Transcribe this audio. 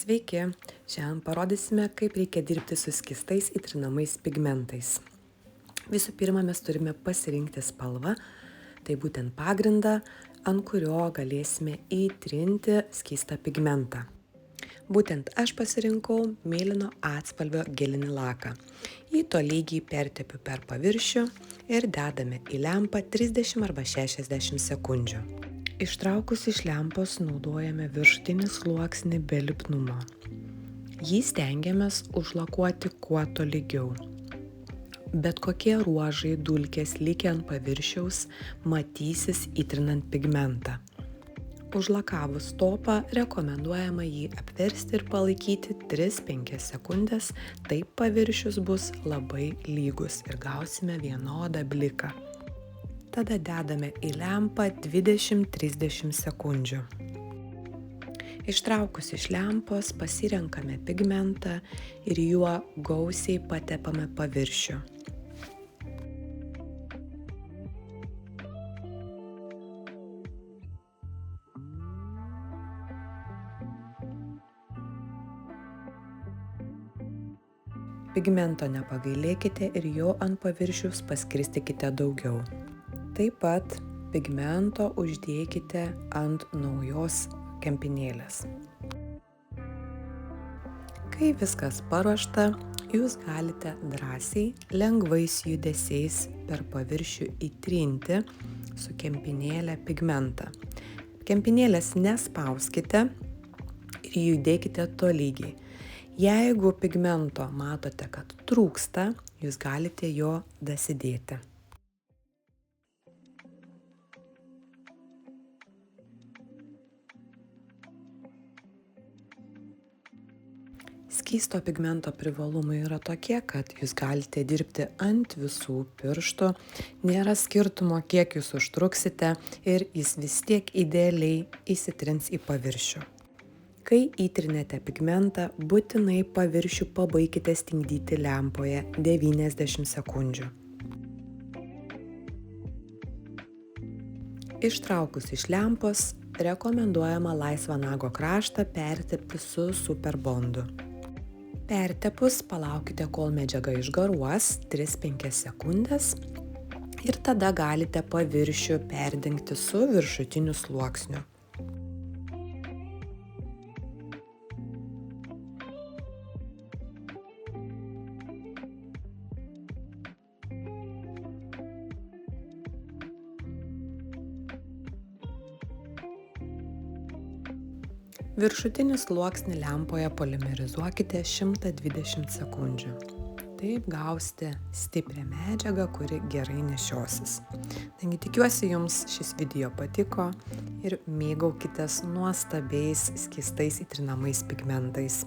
Sveiki, šiandien parodysime, kaip reikia dirbti su skystais įtrinamais pigmentais. Visų pirma, mes turime pasirinkti spalvą, tai būtent pagrindą, ant kurio galėsime įtrinti skystą pigmentą. Būtent aš pasirinkau mėlyno atspalvio gelinį laką. Jį tolygiai pertepiu per paviršių ir dedame į lempą 30 arba 60 sekundžių. Ištraukus iš lempos naudojame viršutinį sluoksnį be lipnumo. Jį stengiamės užlakuoti kuo tolygiau. Bet kokie ruožai, dulkės likę ant paviršiaus matysis įtrinant pigmentą. Užlakavus topą rekomenduojama jį apversti ir palaikyti 3-5 sekundės, taip paviršius bus labai lygus ir gausime vienodą bliką. Tada dedame į lempą 20-30 sekundžių. Ištraukus iš lempos pasirenkame pigmentą ir juo gausiai patepame paviršių. Pigmento nepagailėkite ir jo ant paviršiaus paskirstykite daugiau. Taip pat pigmento uždėkite ant naujos kempinėlės. Kai viskas paruošta, jūs galite drąsiai, lengvais judesiais per paviršių įtrinti su kempinėle pigmentą. Kempinėlės nespauskite ir judėkite tolygiai. Jeigu pigmento matote, kad trūksta, jūs galite jo dasidėti. Skysto pigmento privalumai yra tokie, kad jūs galite dirbti ant visų pirštų, nėra skirtumo, kiek jūs užtruksite ir jis vis tiek idealiai įsitrins į paviršių. Kai įtrinėte pigmentą, būtinai paviršių pabaikite stingdyti lempoje 90 sekundžių. Ištraukus iš lempos, rekomenduojama laisvą nago kraštą pertepti su superbondu. Pertepus palaukite, kol medžiaga išgaruos 3-5 sekundės ir tada galite paviršių perdengti su viršutiniu sluoksniu. Viršutinį sluoksnį lempoje polimerizuokite 120 sekundžių. Taip gausite stiprią medžiagą, kuri gerai nešiosis. Taigi tikiuosi jums šis video patiko ir mėgaukitės nuostabiais skystais įtrinamais pigmentais.